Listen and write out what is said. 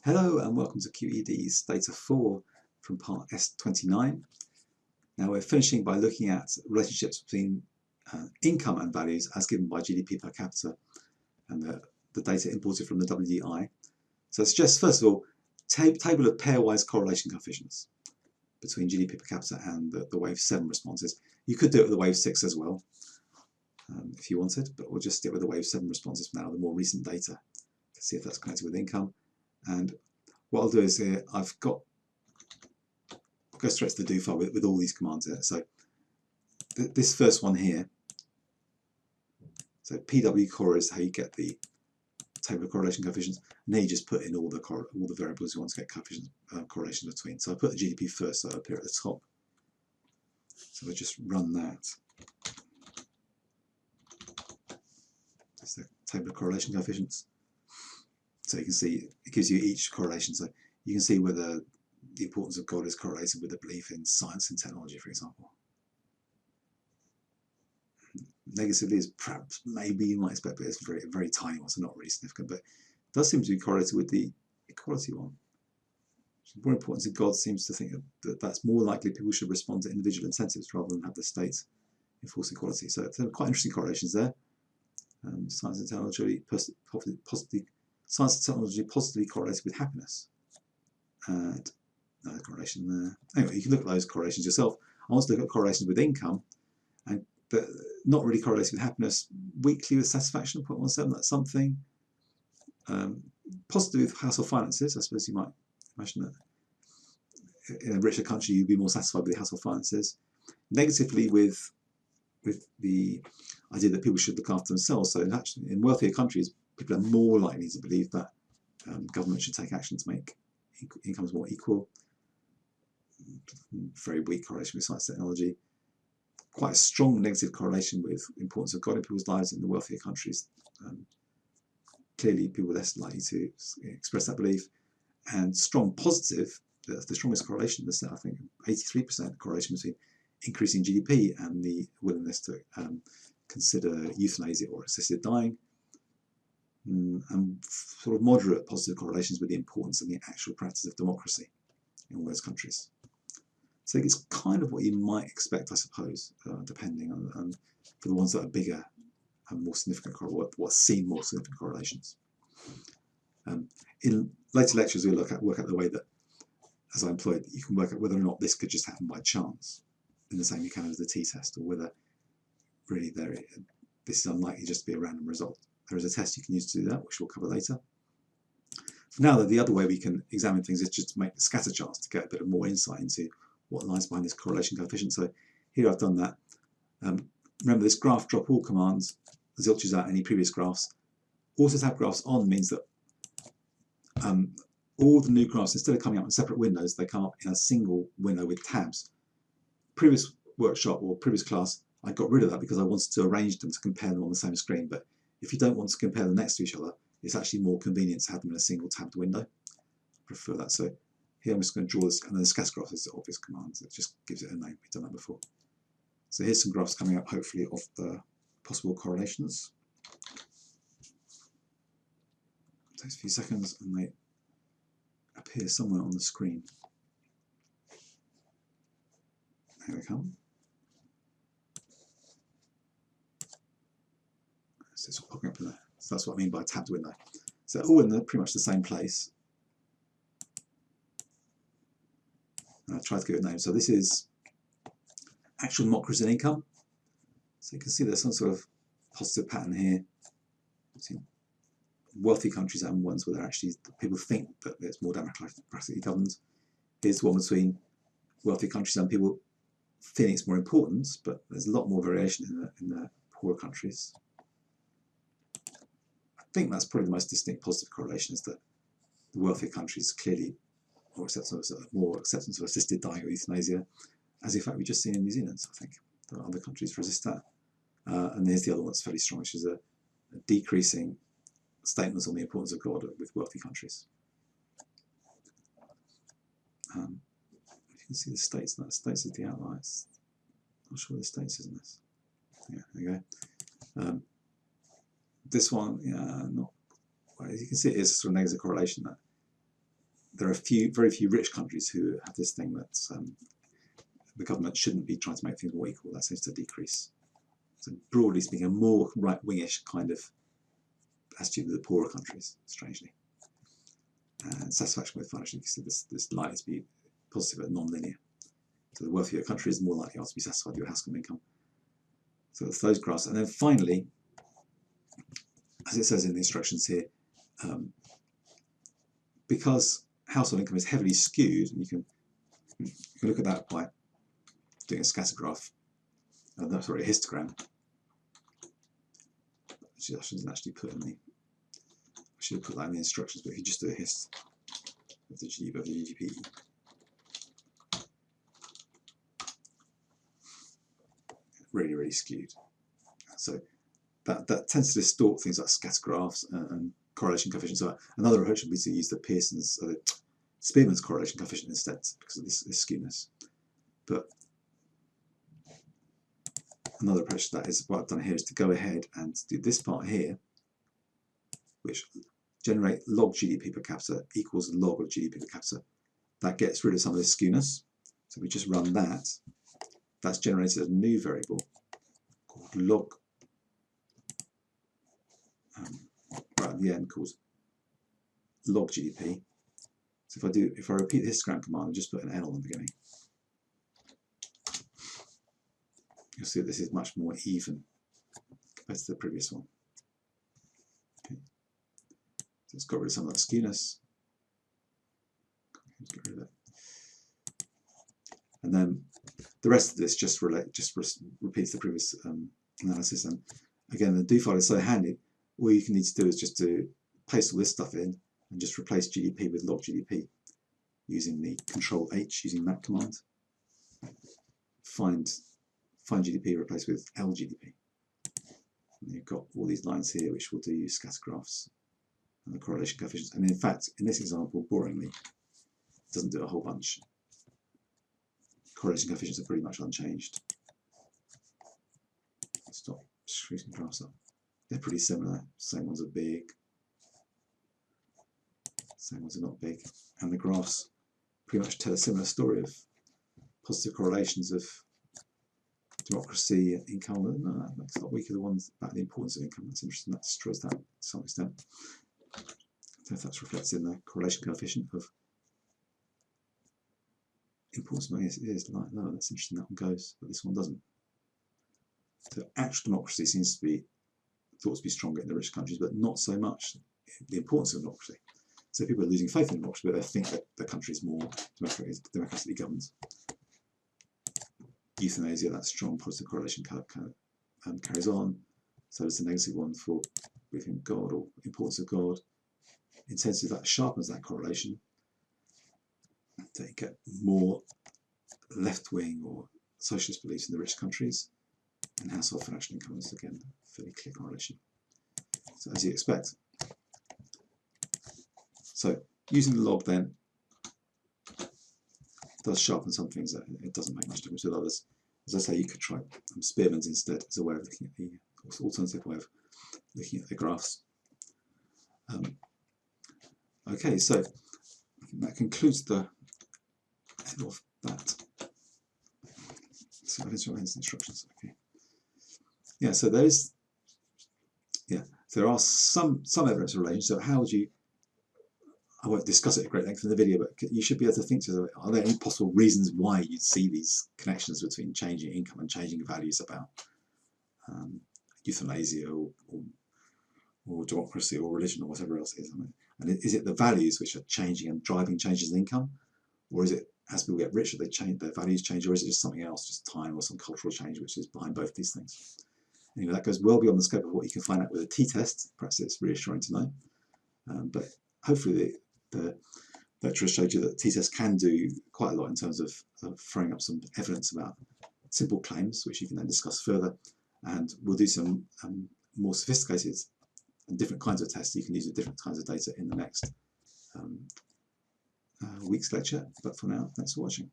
Hello and welcome to QED's Data 4 from part S29. Now we're finishing by looking at relationships between income and values as given by GDP per capita and the data imported from the WDI. So it's just, first of all, table of pairwise correlation coefficients between GDP per capita and the wave 7 responses. You could do it with the wave 6 as well if you wanted, but we'll just stick with the wave 7 responses for now, the more recent data, to see if that's connected with income. And what I'll do is here, I'll go straight to the do file with all these commands in it. So this first one here, so PW core is how you get the table of correlation coefficients, and then you just put in all the variables you want to get coefficients correlations between. So I put the GDP first, so up here at the top. So we'll just run that. That's the table of correlation coefficients. So you can see it gives you each correlation. So you can see whether the importance of God is correlated with a belief in science and technology, for example. Negatively is perhaps, maybe you might expect, but it's very, very tiny one, so not really significant. But it does seem to be correlated with the equality one. The more importance of God seems to think that that's more likely people should respond to individual incentives rather than have the state enforce equality. So there are quite interesting correlations there. Science and technology positively correlated with happiness. And another correlation there. Anyway, you can look at those correlations yourself. I want to look at correlations with income, and but not really correlated with happiness. Weekly with satisfaction, 0.17, that's something. Positive with household finances, I suppose you might imagine that in a richer country you'd be more satisfied with the household finances. Negatively with the idea that people should look after themselves. So actually, in wealthier countries, people are more likely to believe that government should take action to make incomes more equal. Very weak correlation with science technology. Quite a strong negative correlation with importance of God in people's lives in the wealthier countries. Clearly, people are less likely to express that belief. And strong positive, the strongest correlation, there's I think 83% correlation between increasing GDP and the willingness to consider euthanasia or assisted dying. And sort of moderate positive correlations with the importance and the actual practice of democracy in all those countries. So it's kind of what you might expect, I suppose, depending on for the ones that are bigger and more significant, what seem more significant correlations. In later lectures, we'll work out the way that, as I employed, you can work out whether or not this could just happen by chance, in the same you can as the t-test, or whether really this is unlikely just to be a random result. There is a test you can use to do that, which we'll cover later. For now, though, the other way we can examine things is just to make the scatter charts to get a bit more insight into what lies behind this correlation coefficient. So here I've done that. Remember, this graph drop all commands zilches out any previous graphs. Auto tab graphs on means that all the new graphs, instead of coming up in separate windows, they come up in a single window with tabs. Previous workshop or previous class, I got rid of that because I wanted to arrange them to compare them on the same screen. But if you don't want to compare them next to each other, it's actually more convenient to have them in a single tabbed window. I prefer that. So here I'm just going to draw this, and then the scatter graph is the obvious command. It just gives it a name. We've done that before. So here's some graphs coming up, hopefully, of the possible correlations. It takes a few seconds, and they appear somewhere on the screen. Here they come. So it's all popping up in there. So that's what I mean by tabbed window. So all in pretty much the same place. And I tried to give it a name. So this is actual democracy and income. So you can see there's some sort of positive pattern here between wealthy countries and ones where actually people think that it's more democratically governed. Here's one between wealthy countries and people feeling it's more important, but there's a lot more variation in the poorer countries. I think that's probably the most distinct positive correlation, is that the wealthier countries clearly more acceptance of assisted dying or euthanasia, as in fact we've just seen in New Zealand. I think that other countries resist that. And there's the other one that's fairly strong, which is a decreasing statements on the importance of God with wealthy countries. You can see the states, that states is the outliers. Not sure the states is in this. Yeah, there you go. This one, yeah, not. Well, as you can see, it is a sort of negative correlation that there are very few rich countries who have this thing that the government shouldn't be trying to make things more equal. That seems to decrease. So broadly speaking, a more right-wingish kind of attitude with the poorer countries, strangely. And satisfaction with financial income, this likely to be positive but non-linear. So the wealthier country is more likely to be satisfied with your household income. So that's those graphs. And then finally, as it says in the instructions here, because household income is heavily skewed, and you can look at that by doing a scatter graph, sorry, a histogram. I shouldn't actually put in the, I should have put that in the instructions, but if you just do a hist of the GDP, really skewed. So that tends to distort things like scatter graphs and correlation coefficients. So another approach would be to use the Spearman's correlation coefficient instead, because of this skewness. But another approach to that is what I've done here is to go ahead and do this part here, which generate log GDP per capita equals log of GDP per capita. That gets rid of some of this skewness. So we just run that. That's generated a new variable called log, right at the end, called log GDP. So if I repeat the histogram command and just put an L on the beginning, you'll see that this is much more even compared to the previous one. Okay. So it's got rid of some of that skewness. Let's get rid of it. And then the rest of this just repeats the previous analysis. And again, the do file is so handy. All you can need to do is just to paste all this stuff in and just replace GDP with log GDP using the Control H, using that command. Find GDP replaced with LGDP. And you've got all these lines here which will do scatter graphs and the correlation coefficients. And in fact, in this example, boringly, it doesn't do a whole bunch. Correlation coefficients are pretty much unchanged. Stop shooting graphs up. They're pretty similar. Same ones are big. Same ones are not big. And the graphs pretty much tell a similar story of positive correlations of democracy, income. No, that makes a lot weaker the ones about the importance of income. That's interesting. That destroys that to some extent. I don't know if that's reflected in the correlation coefficient of importance. Yes, it is. Like, no, that's interesting. That one goes, but this one doesn't. So actual democracy seems to be thought to be stronger in the rich countries, but not so much the importance of democracy. So people are losing faith in democracy, but they think that the country is more democratically governed. Euthanasia, that strong positive correlation carries on. So does the negative one for belief in God or importance of God. Intensity, that sharpens that correlation. So you get more left-wing or socialist beliefs in the rich countries, and household financial income is again fairly clear correlation. So as you expect. So using the log then does sharpen some things. It doesn't make much difference with others. As I say, you could try Spearman's instead as a way of looking at the alternative way of looking at the graphs. Okay, so I think that concludes the end of that. So instructions. Okay. Yeah. So there are some evidence of relation. So how would you? I won't discuss it at great length in the video, but you should be able to think to, are there any possible reasons why you'd see these connections between changing income and changing values about euthanasia or democracy or religion or whatever else it is? And is it the values which are changing and driving changes in income? Or is it, as people get richer, their values change, or is it just something else, just time or some cultural change which is behind both these things? Anyway, that goes well beyond the scope of what you can find out with a t-test. Perhaps it's reassuring to know. But hopefully the lecturer showed you that t-tests can do quite a lot in terms of throwing up some evidence about simple claims, which you can then discuss further. And we'll do some more sophisticated and different kinds of tests you can use with different kinds of data in the next week's lecture. But for now, thanks for watching.